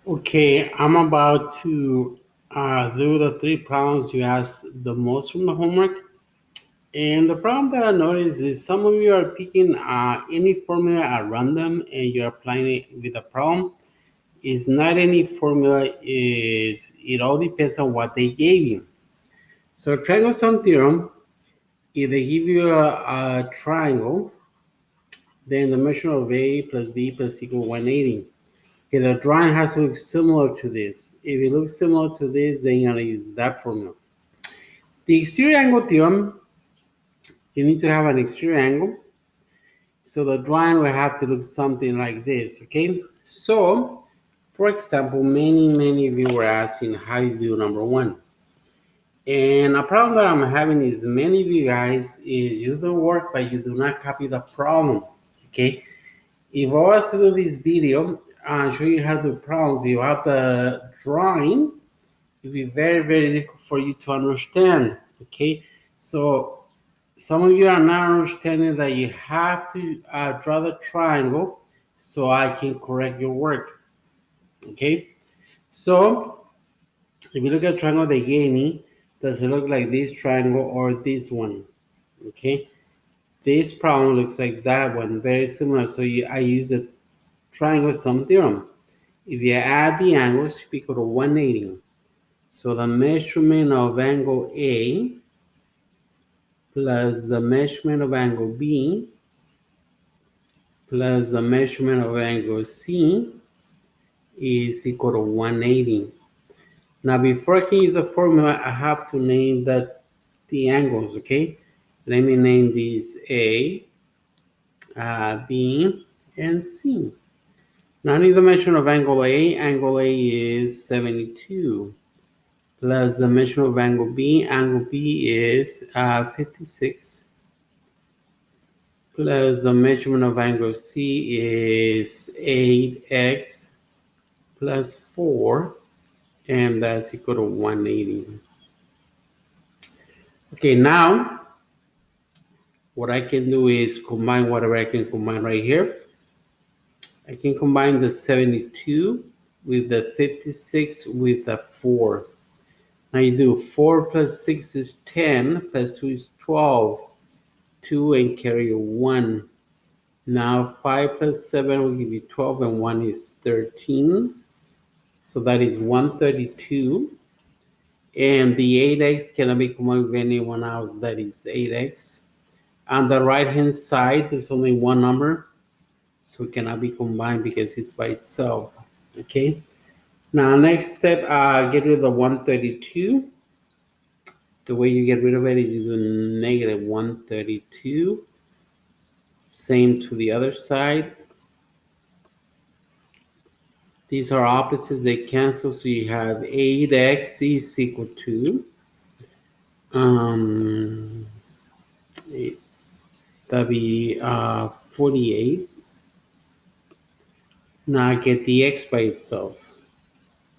Okay, I'm about to do the three problems you asked the most from the homework. And the problem that I noticed is some of you are picking any formula at random and you're applying it with a problem. It's not any formula, is it all depends on what they gave you. So triangle sum theorem, if they give you a triangle, then the measurement of A plus B plus equal 180. Okay, the drawing has to look similar to this. If it looks similar to this, then you're gonna use that formula. The exterior angle theorem, you need to have an exterior angle. So the drawing will have to look something like this, okay? So, for example, many of you were asking how you do number one. And a problem that I'm having is many of you guys is you do work, but you do not copy the problem, okay? If I was to do this video and show you how to do problems without the drawing, it'll be very difficult for you to understand, okay? So some of you are not understanding that you have to draw the triangle so I can correct your work, okay? So if you look at the triangle they gave me, does it look like this triangle or this one, okay? This problem looks like that one, very similar. So I use the triangle sum theorem. If you add the angles, it should be equal to 180. So the measurement of angle A plus the measurement of angle B plus the measurement of angle C is equal to 180. Now before I can use the formula, I have to name the angles, okay? Let me name these A, B, and C. Now I need the measurement of angle A. Angle A is 72. Plus the measurement of angle B. Angle B is 56. Plus the measurement of angle C is 8x plus 4, and that's equal to 180. Okay, now what I can do is combine whatever I can combine right here. I can combine the 72 with the 56 with the 4. Now you do 4 plus 6 is 10, plus 2 is 12, 2 and carry a 1. Now 5 plus 7 will give you 12 and 1 is 13. So that is 132. And the 8x cannot be combined with anyone else, that is 8x. On the right hand side, there's only one number, so it cannot be combined because it's by itself. Okay. Now next step, get rid of the 132. The way you get rid of it is you do negative 132. Same to the other side. These are opposites, they cancel, so you have 8x is equal to that'd be 48. Now I get the x by itself.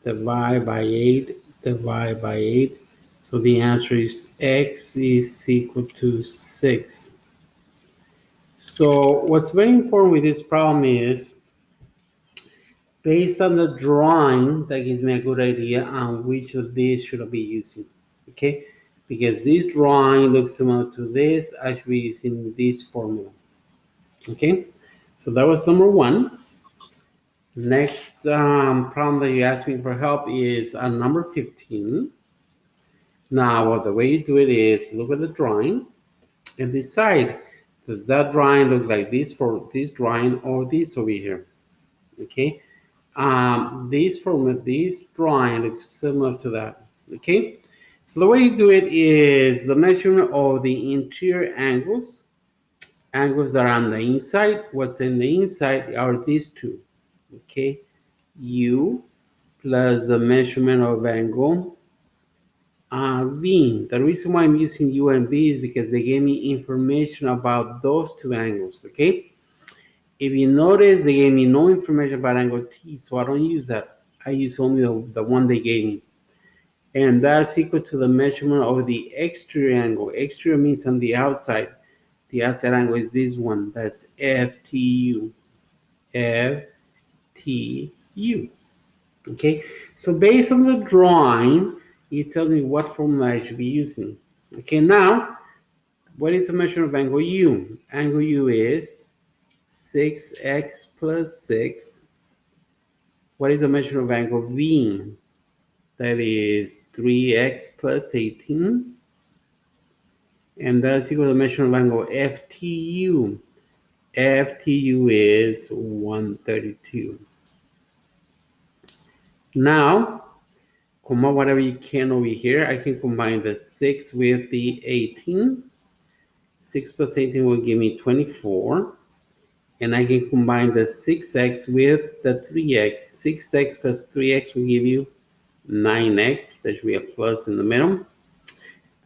Divide by 8, divide by 8. So the answer is x is equal to 6. So what's very important with this problem is, based on the drawing, that gives me a good idea on which of these should I be using, okay? Because this drawing looks similar to this, I should be using this formula, okay? So that was number one. Next problem that you asked me for help is number 15. Now, the way you do it is look at the drawing and decide, does that drawing look like this for this drawing or this over here, okay? This drawing looks similar to that, okay? So the way you do it is the measurement of the interior angles that are on the inside. What's in the inside are these two, okay? U plus the measurement of angle V. The reason why I'm using U and V is because they gave me information about those two angles, okay? If you notice, they gave me no information about angle T, so I don't use that. I use only the one they gave me. And that's equal to the measurement of the exterior angle. Exterior means on the outside. The outside angle is this one. That's FTU. FTU. Okay, so based on the drawing, it tells me what formula I should be using. Okay, now, what is the measure of angle U? Angle U is 6x plus 6. What is the measure of angle V? That is 3x plus 18. And that's equal to the measure of angle FTU. FTU is 132. Now, combine whatever you can over here. I can combine the 6 with the 18. 6 plus 18 will give me 24. And I can combine the 6x with the 3x. 6x plus 3x will give you 9x. There should be a plus in the middle.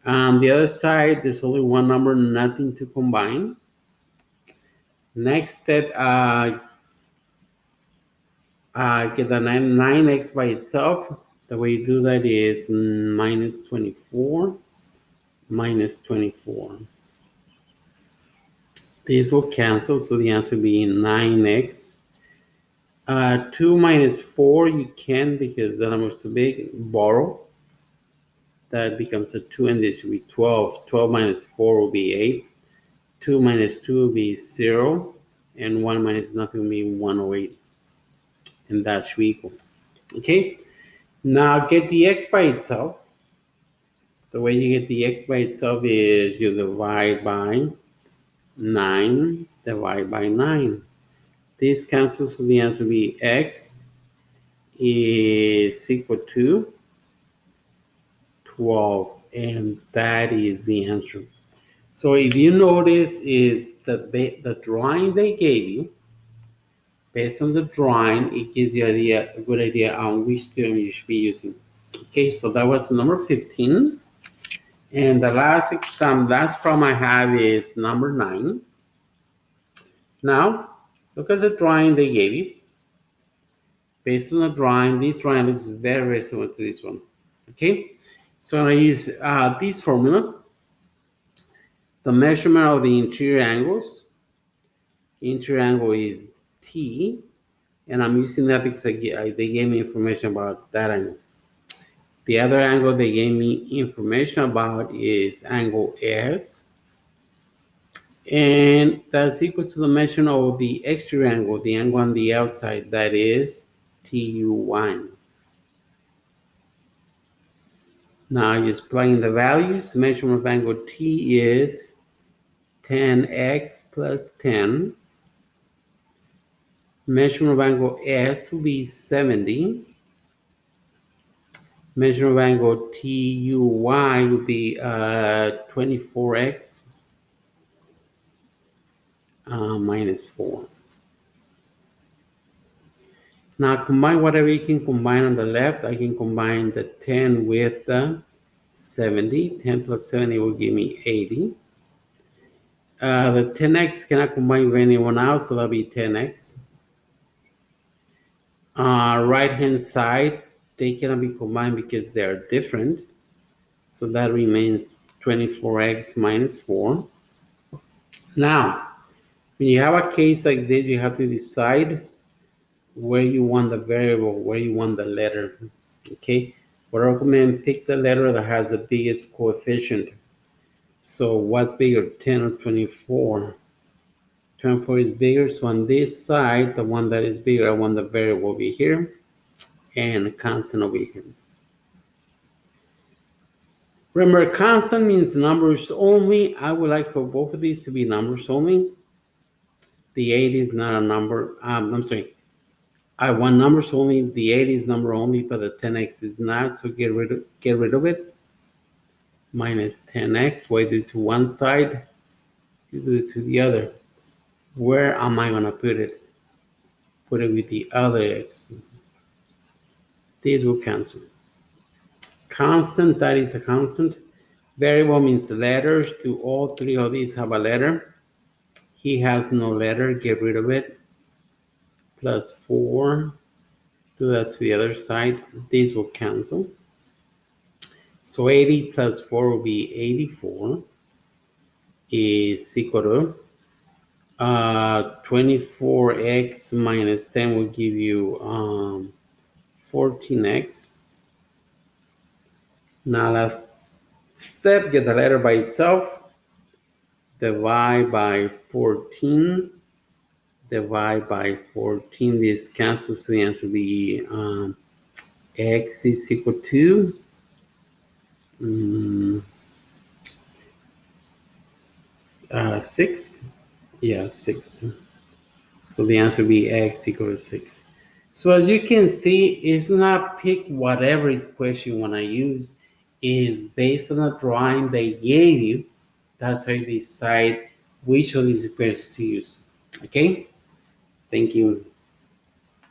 On the other side, there's only one number, nothing to combine. Next step, get the 9x by itself. The way you do that is minus 24, minus 24. These will cancel, so the answer will be 9x. 2 minus 4, you can, because the number is too big, borrow. That becomes a 2, and this will be 12. 12 minus 4 will be 8. 2 minus 2 will be 0. And 1 minus nothing will be 108. And that should be equal. Okay? Now get the x by itself. The way you get the x by itself is you divide by 9, divide by 9. This cancels, so the answer will be x is equal to 12, and that is the answer. So if you notice is that the drawing they gave you, based on the drawing, it gives you a good idea on which theorem you should be using. Okay, so that was number 15. And the last problem I have is number 9. Now, look at the drawing they gave you. Based on the drawing, this drawing looks very, very similar to this one. Okay, so I use this formula. The measurement of the interior angles. The interior angle is T, and I'm using that because they gave me information about that angle. The other angle they gave me information about is angle S, and that's equal to the measurement of the exterior angle, the angle on the outside, that is TU1. Now just plug in the values. The measurement of angle T is 10x plus 10. Measurement of angle S will be 70. Measurement of angle TUY will be 24x minus 4. Now combine whatever you can combine on the left. I can combine the 10 with the 70. 10 plus 70 will give me 80. The 10x cannot combine with anyone else, so that'll be 10x. Right hand side, they cannot be combined because they are different. So that remains 24x minus 4. Now, when you have a case like this, you have to decide where you want the variable, where you want the letter. Okay, what I recommend, pick the letter that has the biggest coefficient. So what's bigger, 10 or 24? 24 is bigger, so on this side, the one that is bigger, I want the variable over here and a constant over here. Remember, constant means numbers only. I would like for both of these to be numbers only. The 8 is not a number. I'm sorry. I want numbers only. The 8 is number only, but the 10x is not. So get rid of it. Minus 10x. Why do it to one side? You do it to the other. Where am I gonna put it? Put it with the other x. These will cancel. Constant, that is a constant. Variable means letters. Do all three of these have a letter? He has no letter. Get rid of it. Plus 4. Do that to the other side. These will cancel. So 80 plus 4 will be 84. Is equal to 24x minus 10 will give you 14x. Now last step, get the letter by itself. Divide by 14. Divide by 14. This cancels, so the answer will be x is equal to 6. Yeah, 6. So the answer will be x equal to 6. So as you can see, it's not pick whatever equation you want to use. It's based on the drawing they gave you. That's how you decide which of these equations to use. Okay? Thank you.